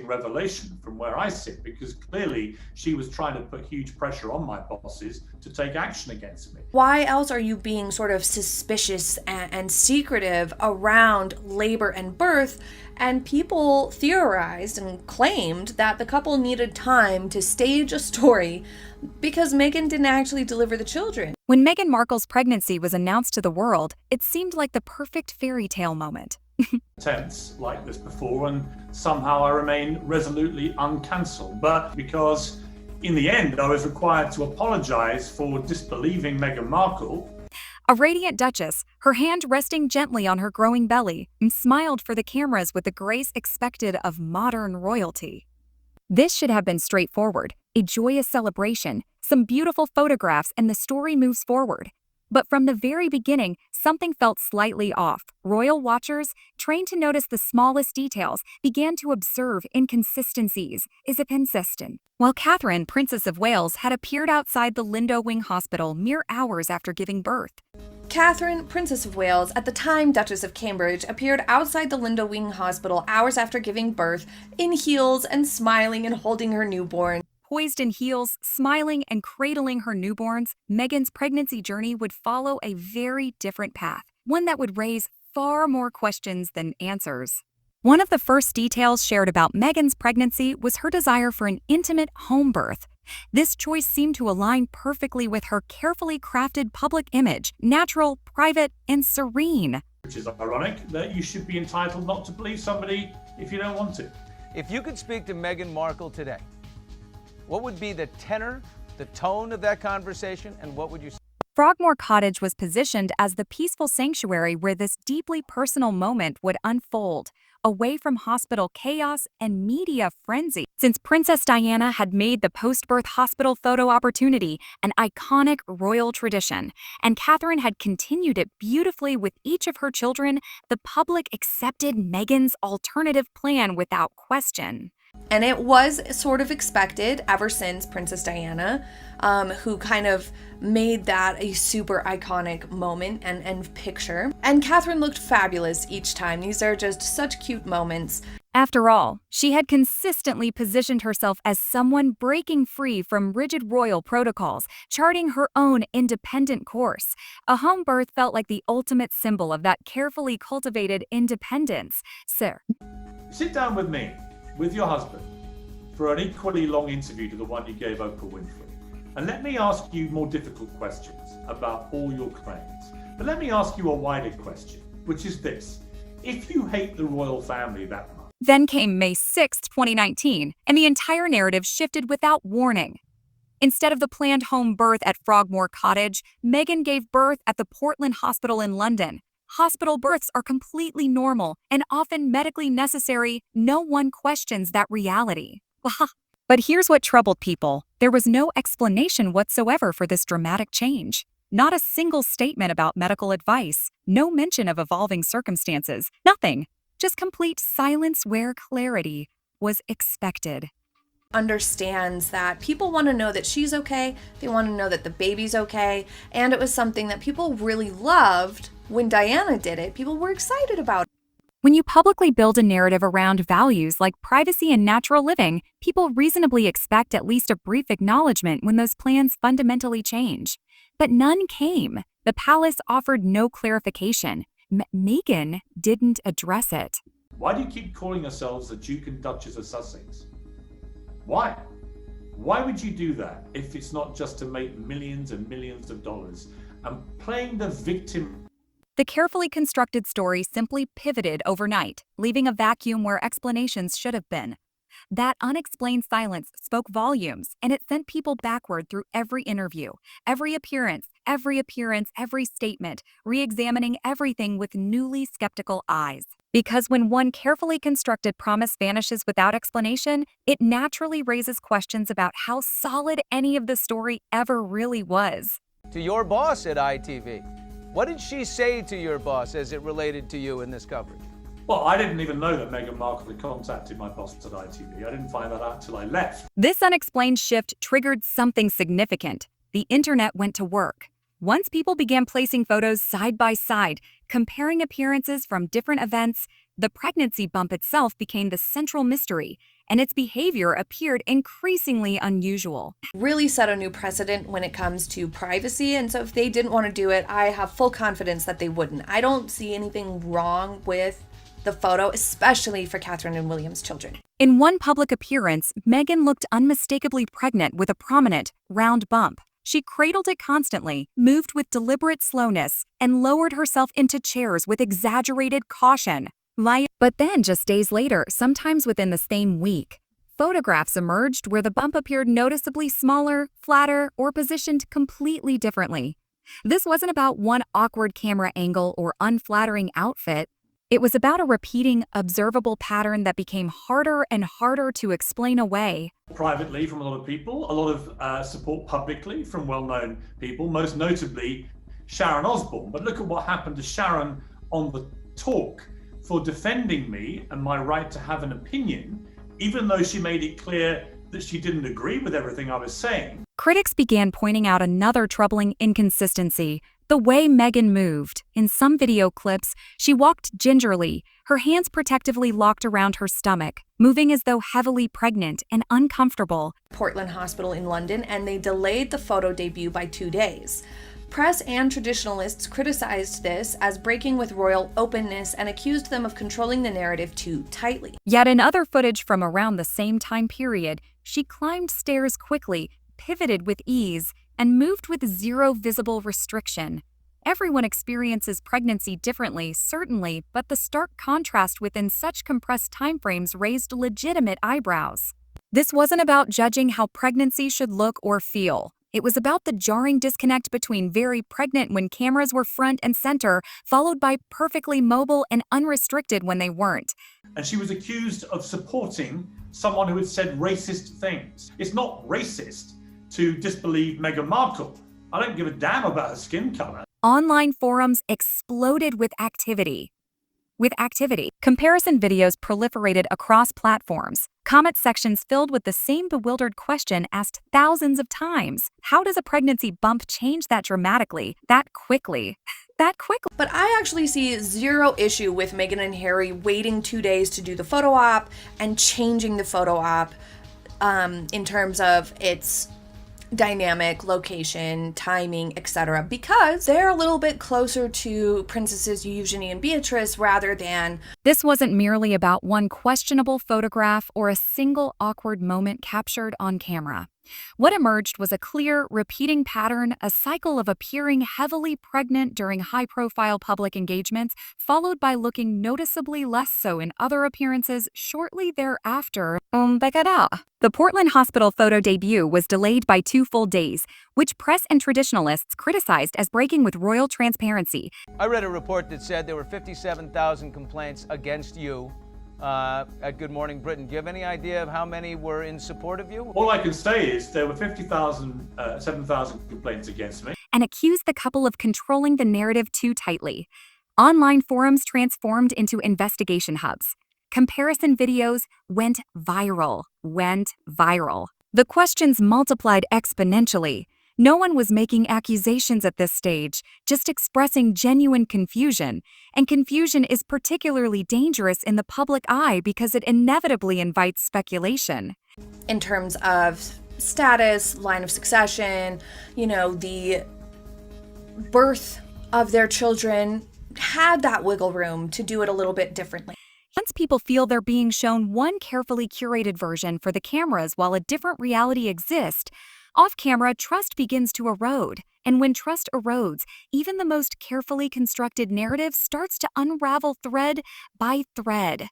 revelation from where I sit, because clearly she was trying to put huge pressure on my bosses to take action against me. Why else are you being sort of suspicious and secretive around labor and birth? And people theorized and claimed that the couple needed time to stage a story because Meghan didn't actually deliver the children. When Meghan Markle's pregnancy was announced to the world, it seemed like the perfect fairy tale moment. Attempts like this before, and somehow I remain resolutely uncancelled. But because in the end I was required to apologize for disbelieving Meghan Markle. A radiant duchess, her hand resting gently on her growing belly, smiled for the cameras with the grace expected of modern royalty. This should have been straightforward, a joyous celebration, some beautiful photographs, and the story moves forward. But from the very beginning, something felt slightly off. Royal watchers, trained to notice the smallest details, began to observe inconsistencies. Is it consistent? While Catherine, Princess of Wales, had appeared outside the Lindo Wing Hospital mere hours after giving birth. Catherine, Princess of Wales, at the time Duchess of Cambridge, appeared outside the Lindo Wing Hospital hours after giving birth, in heels and smiling and holding her newborn. Poised in heels, smiling and cradling her newborns, Meghan's pregnancy journey would follow a very different path, one that would raise far more questions than answers. One of the first details shared about Meghan's pregnancy was her desire for an intimate home birth. This choice seemed to align perfectly with her carefully crafted public image, natural, private, and serene. Which is ironic that you should be entitled not to believe somebody if you don't want to. If you could speak to Meghan Markle today, what would be the tenor, the tone of that conversation, and what would you say? Frogmore Cottage was positioned as the peaceful sanctuary where this deeply personal moment would unfold, away from hospital chaos and media frenzy. Since Princess Diana had made the post-birth hospital photo opportunity an iconic royal tradition, and Catherine had continued it beautifully with each of her children, the public accepted Meghan's alternative plan without question. And it was sort of expected ever since Princess Diana, who kind of made that a super iconic moment and picture. And Catherine looked fabulous each time. These are just such cute moments. After all, she had consistently positioned herself as someone breaking free from rigid royal protocols, charting her own independent course. A home birth felt like the ultimate symbol of that carefully cultivated independence. Sir, Sit down with me, with your husband, for an equally long interview to the one you gave Oprah Winfrey. And let me ask you more difficult questions about all your claims. But let me ask you a wider question, which is this. If you hate the royal family that much. Then came May 6, 2019, and the entire narrative shifted without warning. Instead of the planned home birth at Frogmore Cottage, Meghan gave birth at the Portland Hospital in London. Hospital births are completely normal and often medically necessary. No one questions that reality. But here's what troubled people. There was no explanation whatsoever for this dramatic change. Not a single statement about medical advice. No mention of evolving circumstances. Nothing. Just complete silence where clarity was expected. Understands that people want to know that she's okay, they want to know that the baby's okay, and it was something that people really loved when Diana did it. People were excited about it. When you publicly build a narrative around values like privacy and natural living, people reasonably expect at least a brief acknowledgement when those plans fundamentally change. But none came. The palace offered no clarification. Meghan didn't address it. Why do you keep calling yourselves the Duke and Duchess of Sussex? Why? Why would you do that if it's not just to make millions and millions of dollars and playing the victim? The carefully constructed story simply pivoted overnight, leaving a vacuum where explanations should have been. That unexplained silence spoke volumes, and it sent people backward through every interview, every appearance, every statement, re-examining everything with newly skeptical eyes. Because when one carefully constructed promise vanishes without explanation, it naturally raises questions about how solid any of the story ever really was. To your boss at ITV, what did she say to your boss as it related to you in this coverage? Well, I didn't even know that Meghan Markle had contacted my boss at ITV. I didn't find that out till I left. This unexplained shift triggered something significant. The internet went to work. Once people began placing photos side by side, comparing appearances from different events, the pregnancy bump itself became the central mystery. and its behavior appeared increasingly unusual. Really set a new precedent when it comes to privacy, and so if they didn't want to do it, I have full confidence that they wouldn't. I don't see anything wrong with the photo, especially for Catherine and William's children. In one public appearance, Meghan looked unmistakably pregnant with a prominent, round bump. She cradled it constantly, moved with deliberate slowness, and lowered herself into chairs with exaggerated caution. But then, just days later, sometimes within the same week, photographs emerged where the bump appeared noticeably smaller, flatter, or positioned completely differently. This wasn't about one awkward camera angle or unflattering outfit. It was about a repeating, observable pattern that became harder and harder to explain away. Privately from a lot of people, a lot of support publicly from well-known people, most notably Sharon Osbourne. But look at what happened to Sharon on the talk for defending me and my right to have an opinion, even though she made it clear that she didn't agree with everything I was saying. Critics began pointing out another troubling inconsistency: the way Meghan moved. In some video clips, she walked gingerly, her hands protectively locked around her stomach, moving as though heavily pregnant and uncomfortable. Portland Hospital in London, and they delayed the photo debut by 2 days. Press and traditionalists criticized this as breaking with royal openness and accused them of controlling the narrative too tightly. Yet in other footage from around the same time period, she climbed stairs quickly, pivoted with ease, and moved with zero visible restriction. Everyone experiences pregnancy differently, certainly, but the stark contrast within such compressed timeframes raised legitimate eyebrows. This wasn't about judging how pregnancy should look or feel. It was about the jarring disconnect between very pregnant when cameras were front and center, followed by perfectly mobile and unrestricted when they weren't. And she was accused of supporting someone who had said racist things. It's not racist to disbelieve Meghan Markle. I don't give a damn about her skin color. Online forums exploded with activity. Comparison videos proliferated across platforms. Comment sections filled with the same bewildered question asked thousands of times. How does a pregnancy bump change that dramatically, that quickly? But I actually see zero issue with Meghan and Harry waiting 2 days to do the photo op and changing the photo op in terms of its dynamic, location, timing, etc., because they're a little bit closer to Princesses Eugenie and Beatrice rather than... This wasn't merely about one questionable photograph or a single awkward moment captured on camera. What emerged was a clear, repeating pattern, a cycle of appearing heavily pregnant during high-profile public engagements, followed by looking noticeably less so in other appearances shortly thereafter. The Portland Hospital photo debut was delayed by 2 full days, which press and traditionalists criticized as breaking with royal transparency. I read a report that said there were 57,000 complaints against you at Good Morning Britain. Do you have any idea of how many were in support of you? All I can say is there were 7,000 complaints against me. And accused the couple of controlling the narrative too tightly. Online forums transformed into investigation hubs. Comparison videos went viral. The questions multiplied exponentially. No one was making accusations at this stage, just expressing genuine confusion. And confusion is particularly dangerous in the public eye because it inevitably invites speculation. In terms of status, line of succession, the birth of their children had that wiggle room to do it a little bit differently. Once people feel they're being shown one carefully curated version for the cameras while a different reality exists, off-camera, trust begins to erode. And when trust erodes, even the most carefully constructed narrative starts to unravel thread by thread.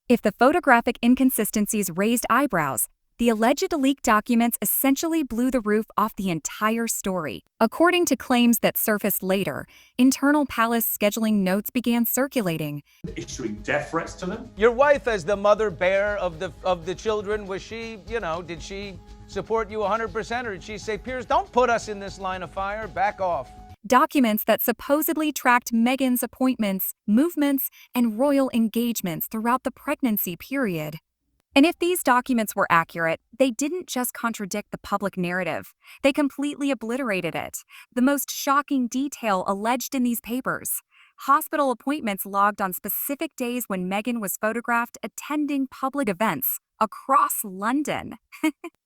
If the photographic inconsistencies raised eyebrows, the alleged leaked documents essentially blew the roof off the entire story. According to claims that surfaced later, internal palace scheduling notes began circulating. Issuing death threats to them. Your wife, as the mother bear of the children, was she, did she support you 100%, or did she say, Piers, don't put us in this line of fire, back off? Documents that supposedly tracked Meghan's appointments, movements, and royal engagements throughout the pregnancy period. And if these documents were accurate, they didn't just contradict the public narrative. They completely obliterated it. The most shocking detail alleged in these papers: hospital appointments logged on specific days when Meghan was photographed attending public events, across London.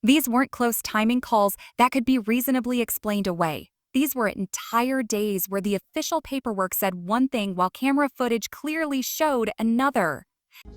These weren't close timing calls that could be reasonably explained away. These were entire days where the official paperwork said one thing while camera footage clearly showed another.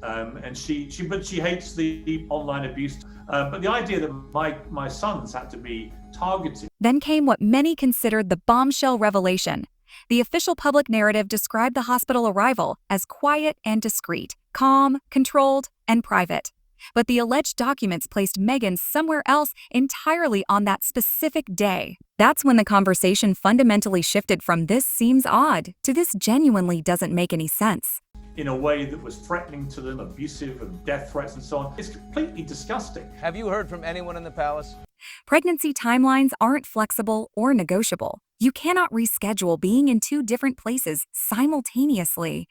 And she hates the online abuse. But the idea that my sons had to be targeted. Then came what many considered the bombshell revelation. The official public narrative described the hospital arrival as quiet and discreet, calm, controlled, and private. But the alleged documents placed Meghan somewhere else entirely on that specific day. That's when the conversation fundamentally shifted from "this seems odd" to "this genuinely doesn't make any sense." In a way that was threatening to them, abusive and death threats and so on. It's completely disgusting. Have you heard from anyone in the palace? Pregnancy timelines aren't flexible or negotiable. You cannot reschedule being in two different places simultaneously.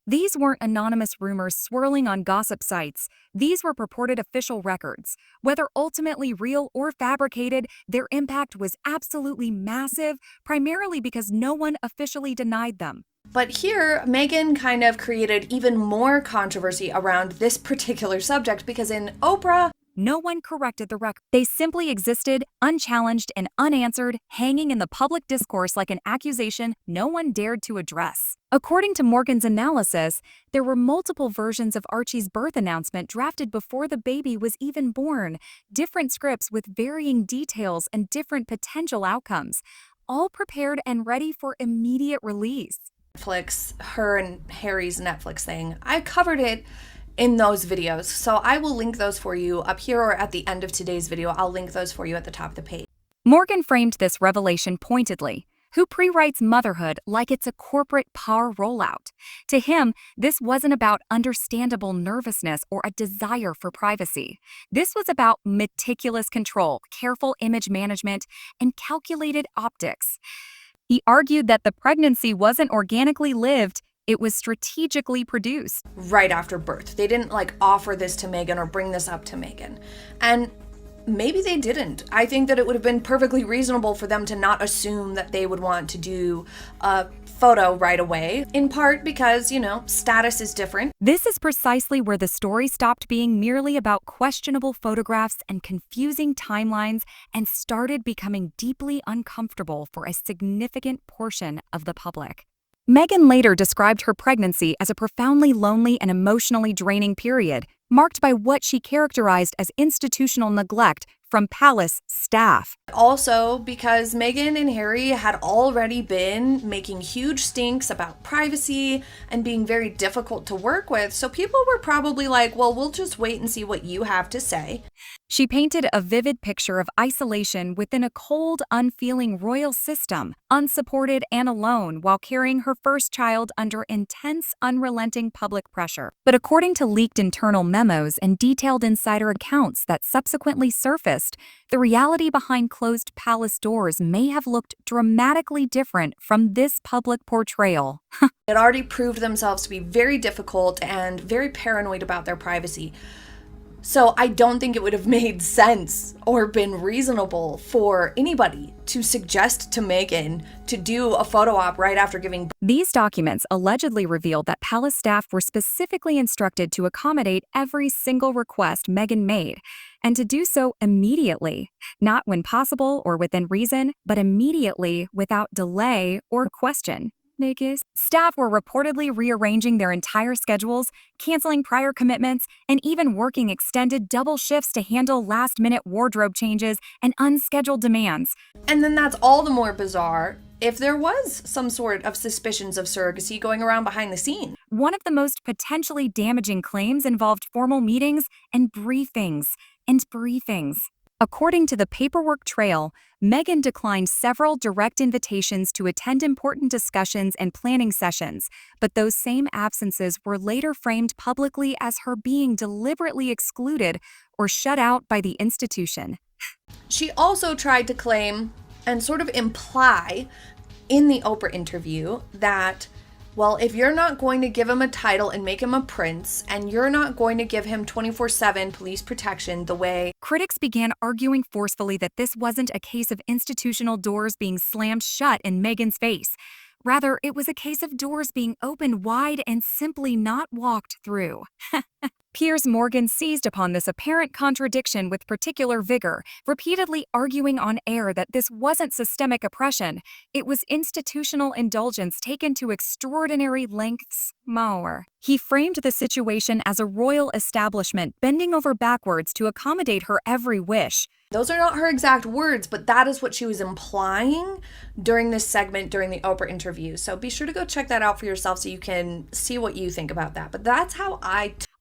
These weren't anonymous rumors swirling on gossip sites. These were purported official records. Whether ultimately real or fabricated, their impact was absolutely massive, primarily because no one officially denied them. But here, Meghan kind of created even more controversy around this particular subject because in Oprah, no one corrected the record. They simply existed, unchallenged and unanswered, hanging in the public discourse like an accusation no one dared to address. According to Morgan's analysis, there were multiple versions of Archie's birth announcement drafted before the baby was even born, different scripts with varying details and different potential outcomes, all prepared and ready for immediate release. Netflix, her and Harry's Netflix thing, I covered it in those videos. So I will link those for you up here or at the end of today's video. I'll link those for you at the top of the page. Morgan framed this revelation pointedly. Who pre-writes motherhood like it's a corporate power rollout? To him, this wasn't about understandable nervousness or a desire for privacy. This was about meticulous control, careful image management, and calculated optics. He argued that the pregnancy wasn't organically lived, it was strategically produced. Right after birth. They didn't offer this to Meghan or bring this up to Meghan. And maybe they didn't. I think that it would have been perfectly reasonable for them to not assume that they would want to do a photo right away, in part because, status is different. This is precisely where the story stopped being merely about questionable photographs and confusing timelines and started becoming deeply uncomfortable for a significant portion of the public. Meghan later described her pregnancy as a profoundly lonely and emotionally draining period, marked by what she characterized as institutional neglect from palace staff. Also, because Meghan and Harry had already been making huge stinks about privacy and being very difficult to work with, so people were probably like, well, we'll just wait and see what you have to say. She painted a vivid picture of isolation within a cold, unfeeling royal system, unsupported and alone while carrying her first child under intense, unrelenting public pressure. But according to leaked internal memos and detailed insider accounts that subsequently surfaced, the reality behind closed palace doors may have looked dramatically different from this public portrayal. It already proved themselves to be very difficult and very paranoid about their privacy. So I don't think it would have made sense or been reasonable for anybody to suggest to Meghan to do a photo op right after giving birth. These documents allegedly revealed that palace staff were specifically instructed to accommodate every single request Meghan made, and to do so immediately, not when possible or within reason, but immediately without delay or question. Staff were reportedly rearranging their entire schedules, canceling prior commitments, and even working extended double shifts to handle last-minute wardrobe changes and unscheduled demands. And then that's all the more bizarre if there was some sort of suspicions of surrogacy going around behind the scenes. One of the most potentially damaging claims involved formal meetings and briefings. According to the paperwork trail, Meghan declined several direct invitations to attend important discussions and planning sessions, but those same absences were later framed publicly as her being deliberately excluded or shut out by the institution. She also tried to claim and sort of imply in the Oprah interview that, well, if you're not going to give him a title and make him a prince, and you're not going to give him 24/7 police protection the way... Critics began arguing forcefully that this wasn't a case of institutional doors being slammed shut in Meghan's face. Rather, it was a case of doors being opened wide and simply not walked through. Piers Morgan seized upon this apparent contradiction with particular vigor, repeatedly arguing on air that this wasn't systemic oppression, it was institutional indulgence taken to extraordinary lengths more. He framed the situation as a royal establishment bending over backwards to accommodate her every wish. Those are not her exact words, but that is what she was implying during this segment, during the Oprah interview. So be sure to go check that out for yourself so you can see what you think about that. But that's how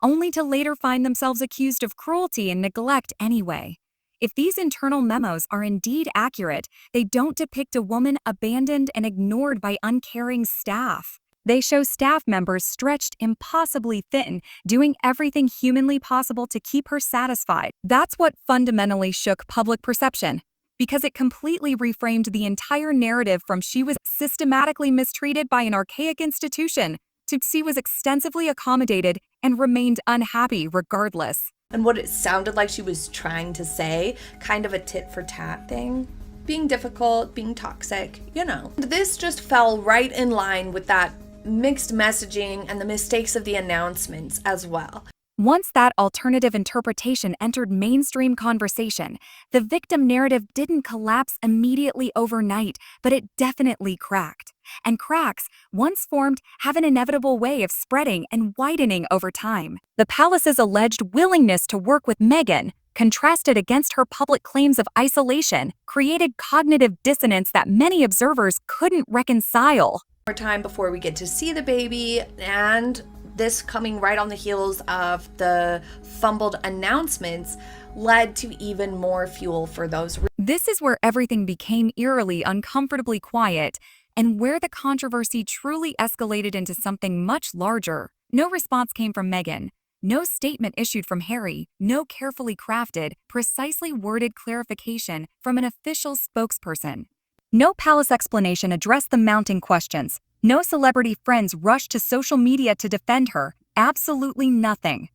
only to later find themselves accused of cruelty and neglect anyway. If these internal memos are indeed accurate, they don't depict a woman abandoned and ignored by uncaring staff. They show staff members stretched impossibly thin, doing everything humanly possible to keep her satisfied. That's what fundamentally shook public perception, because it completely reframed the entire narrative from she was systematically mistreated by an archaic institution to she was extensively accommodated and remained unhappy regardless. And what it sounded like she was trying to say, kind of a tit for tat thing. Being difficult, being toxic, you know. This just fell right in line with that mixed messaging and the mistakes of the announcements as well. Once that alternative interpretation entered mainstream conversation, the victim narrative didn't collapse immediately overnight, but it definitely cracked. And cracks, once formed, have an inevitable way of spreading and widening over time. The palace's alleged willingness to work with Meghan, contrasted against her public claims of isolation, created cognitive dissonance that many observers couldn't reconcile. More time before we get to see the baby, and this coming right on the heels of the fumbled announcements led to even more fuel for those. This is where everything became eerily uncomfortably quiet, and where the controversy truly escalated into something much larger. No response came from Meghan. No statement issued from Harry. No carefully crafted, precisely worded clarification from an official spokesperson. No palace explanation addressed the mounting questions. No celebrity friends rushed to social media to defend her. Absolutely nothing.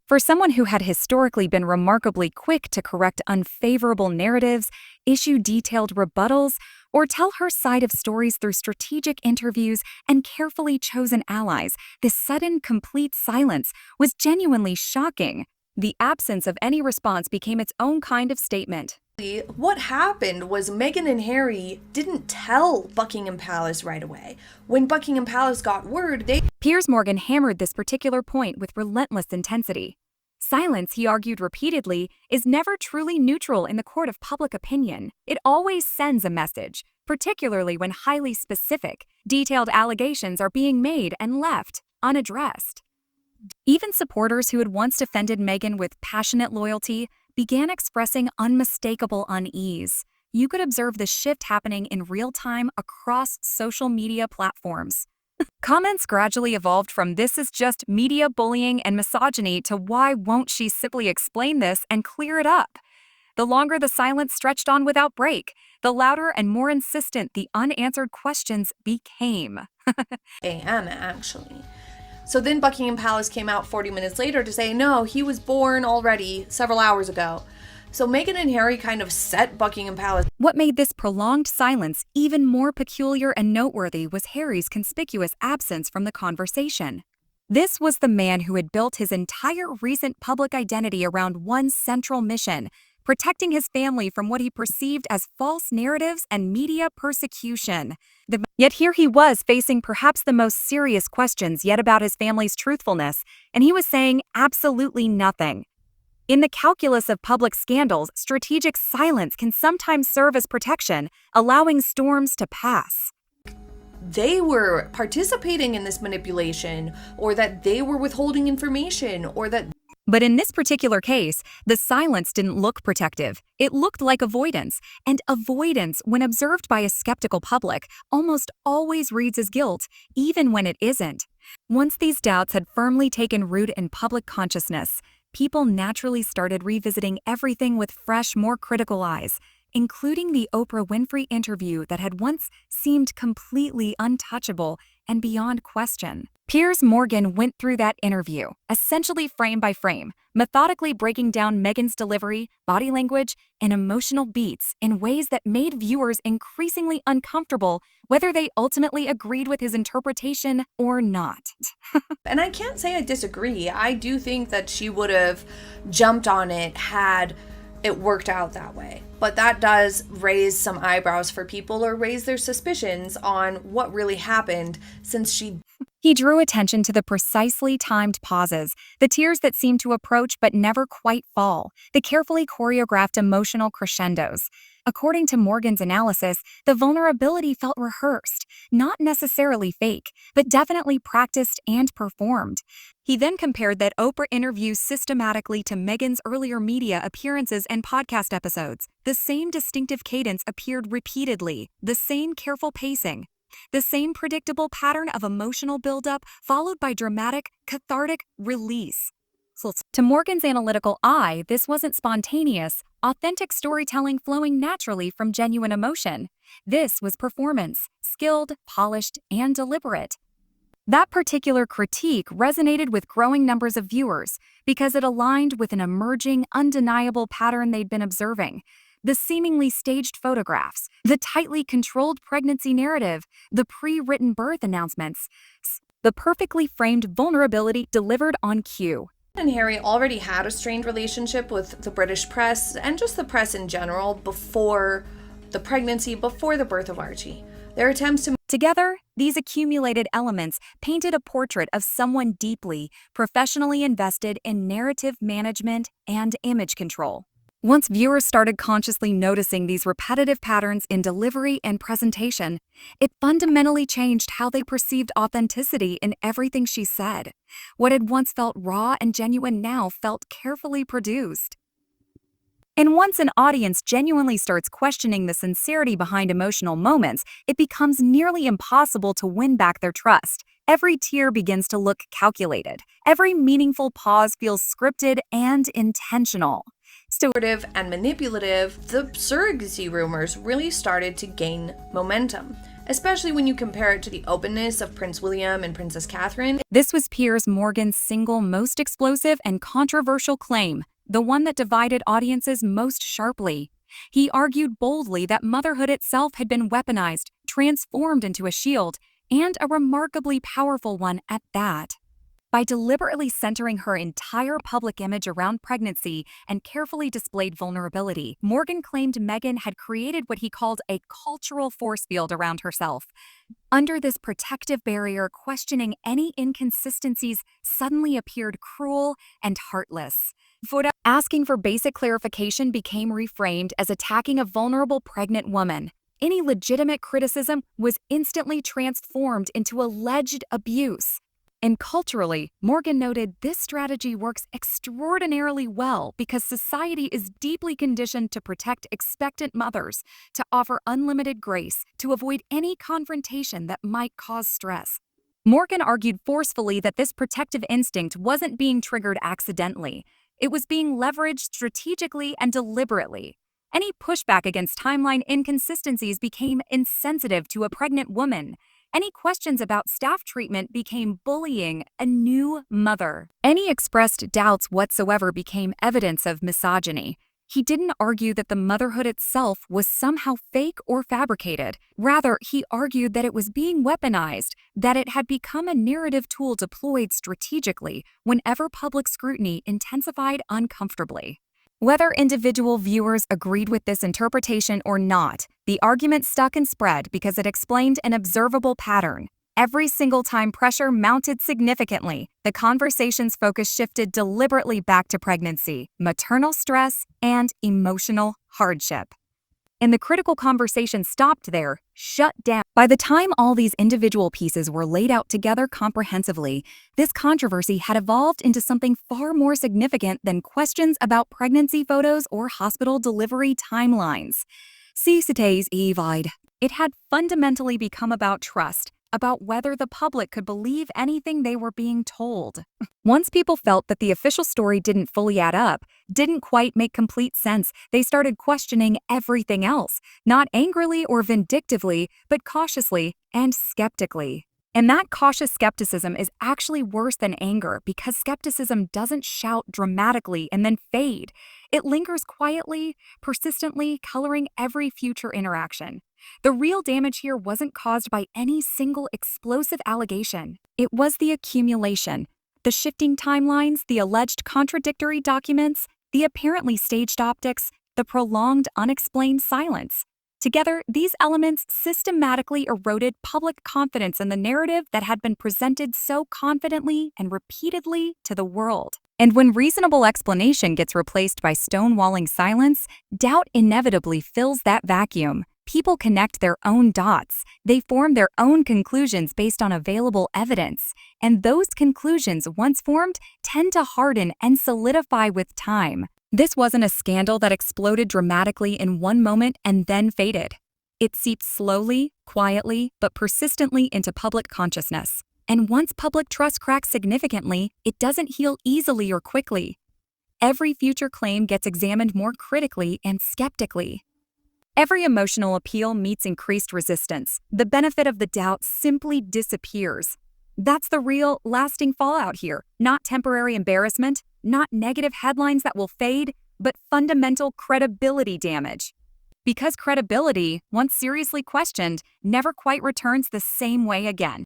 For someone who had historically been remarkably quick to correct unfavorable narratives, issue detailed rebuttals, or tell her side of stories through strategic interviews and carefully chosen allies, this sudden, complete silence was genuinely shocking. The absence of any response became its own kind of statement. What happened was Meghan and Harry didn't tell Buckingham Palace right away. When Buckingham Palace got word, Piers Morgan hammered this particular point with relentless intensity. Silence, he argued repeatedly, is never truly neutral in the court of public opinion. It always sends a message, particularly when highly specific, detailed allegations are being made and left unaddressed. Even supporters who had once defended Meghan with passionate loyalty began expressing unmistakable unease. You could observe the shift happening in real time across social media platforms. Comments gradually evolved from "this is just media bullying and misogyny" to "why won't she simply explain this and clear it up?" The longer the silence stretched on without break, the louder and more insistent the unanswered questions became. a.m. actually. So then Buckingham Palace came out 40 minutes later to say, no, he was born already several hours ago. So Meghan and Harry kind of set Buckingham Palace. What made this prolonged silence even more peculiar and noteworthy was Harry's conspicuous absence from the conversation. This was the man who had built his entire recent public identity around one central mission: protecting his family from what he perceived as false narratives and media persecution. Yet here he was facing perhaps the most serious questions yet about his family's truthfulness, and he was saying absolutely nothing. In the calculus of public scandals, strategic silence can sometimes serve as protection, allowing storms to pass. They were participating in this manipulation, or that they were withholding information, or that... But in this particular case, the silence didn't look protective. It looked like avoidance, and avoidance, when observed by a skeptical public, almost always reads as guilt, even when it isn't. Once these doubts had firmly taken root in public consciousness, people naturally started revisiting everything with fresh, more critical eyes, including the Oprah Winfrey interview that had once seemed completely untouchable and beyond question. Piers Morgan went through that interview, essentially frame by frame, methodically breaking down Meghan's delivery, body language, and emotional beats in ways that made viewers increasingly uncomfortable, whether they ultimately agreed with his interpretation or not. And I can't say I disagree. I do think that she would have jumped on it had it worked out that way. But that does raise some eyebrows for people, or raise their suspicions on what really happened, since she... He drew attention to the precisely timed pauses, the tears that seemed to approach but never quite fall, the carefully choreographed emotional crescendos. According to Morgan's analysis, the vulnerability felt rehearsed, not necessarily fake, but definitely practiced and performed. He then compared that Oprah interview systematically to Meghan's earlier media appearances and podcast episodes. The same distinctive cadence appeared repeatedly, the same careful pacing. The same predictable pattern of emotional buildup followed by dramatic, cathartic release. To Morgan's analytical eye, this wasn't spontaneous, authentic storytelling flowing naturally from genuine emotion. This was performance, skilled, polished, and deliberate. That particular critique resonated with growing numbers of viewers because it aligned with an emerging, undeniable pattern they'd been observing. The seemingly staged photographs, the tightly controlled pregnancy narrative, the pre-written birth announcements, the perfectly framed vulnerability delivered on cue. And Harry already had a strained relationship with the British press and just the press in general before the pregnancy, before the birth of Archie. Their attempts to... Together, these accumulated elements painted a portrait of someone deeply, professionally invested in narrative management and image control. Once viewers started consciously noticing these repetitive patterns in delivery and presentation, it fundamentally changed how they perceived authenticity in everything she said. What had once felt raw and genuine now felt carefully produced. And once an audience genuinely starts questioning the sincerity behind emotional moments, it becomes nearly impossible to win back their trust. Every tear begins to look calculated. Every meaningful pause feels scripted and intentional. Stewardship and manipulative, the surrogacy rumors really started to gain momentum, especially when you compare it to the openness of Prince William and Princess Catherine. This was Piers Morgan's single most explosive and controversial claim, the one that divided audiences most sharply. He argued boldly that motherhood itself had been weaponized, transformed into a shield, and a remarkably powerful one at that. By deliberately centering her entire public image around pregnancy and carefully displayed vulnerability, Morgan claimed Meghan had created what he called a cultural force field around herself. Under this protective barrier, questioning any inconsistencies suddenly appeared cruel and heartless. Asking for basic clarification became reframed as attacking a vulnerable pregnant woman. Any legitimate criticism was instantly transformed into alleged abuse. And culturally, Morgan noted this strategy works extraordinarily well because society is deeply conditioned to protect expectant mothers, to offer unlimited grace, to avoid any confrontation that might cause stress. Morgan argued forcefully that this protective instinct wasn't being triggered accidentally. It was being leveraged strategically and deliberately. Any pushback against timeline inconsistencies became insensitive to a pregnant woman. Any questions about staff treatment became bullying a new mother. Any expressed doubts whatsoever became evidence of misogyny. He didn't argue that the motherhood itself was somehow fake or fabricated. Rather, he argued that it was being weaponized, that it had become a narrative tool deployed strategically whenever public scrutiny intensified uncomfortably. Whether individual viewers agreed with this interpretation or not, the argument stuck and spread because it explained an observable pattern. Every single time pressure mounted significantly, the conversation's focus shifted deliberately back to pregnancy, maternal stress, and emotional hardship. And the critical conversation stopped there, shut down. By the time all these individual pieces were laid out together comprehensively, this controversy had evolved into something far more significant than questions about pregnancy photos or hospital delivery timelines. Sociétés vide. It had fundamentally become about trust, about whether the public could believe anything they were being told. Once people felt that the official story didn't fully add up, didn't quite make complete sense, they started questioning everything else, not angrily or vindictively, but cautiously and skeptically. And that cautious skepticism is actually worse than anger because skepticism doesn't shout dramatically and then fade. It lingers quietly, persistently, coloring every future interaction. The real damage here wasn't caused by any single explosive allegation. It was the accumulation, the shifting timelines, the alleged contradictory documents, the apparently staged optics, the prolonged unexplained silence. Together, these elements systematically eroded public confidence in the narrative that had been presented so confidently and repeatedly to the world. And when reasonable explanation gets replaced by stonewalling silence, doubt inevitably fills that vacuum. People connect their own dots. They form their own conclusions based on available evidence. And those conclusions, once formed, tend to harden and solidify with time. This wasn't a scandal that exploded dramatically in one moment and then faded. It seeped slowly, quietly, but persistently into public consciousness. And once public trust cracks significantly, it doesn't heal easily or quickly. Every future claim gets examined more critically and skeptically. Every emotional appeal meets increased resistance. The benefit of the doubt simply disappears. That's the real, lasting fallout here, not temporary embarrassment, not negative headlines that will fade, but fundamental credibility damage. Because credibility, once seriously questioned, never quite returns the same way again.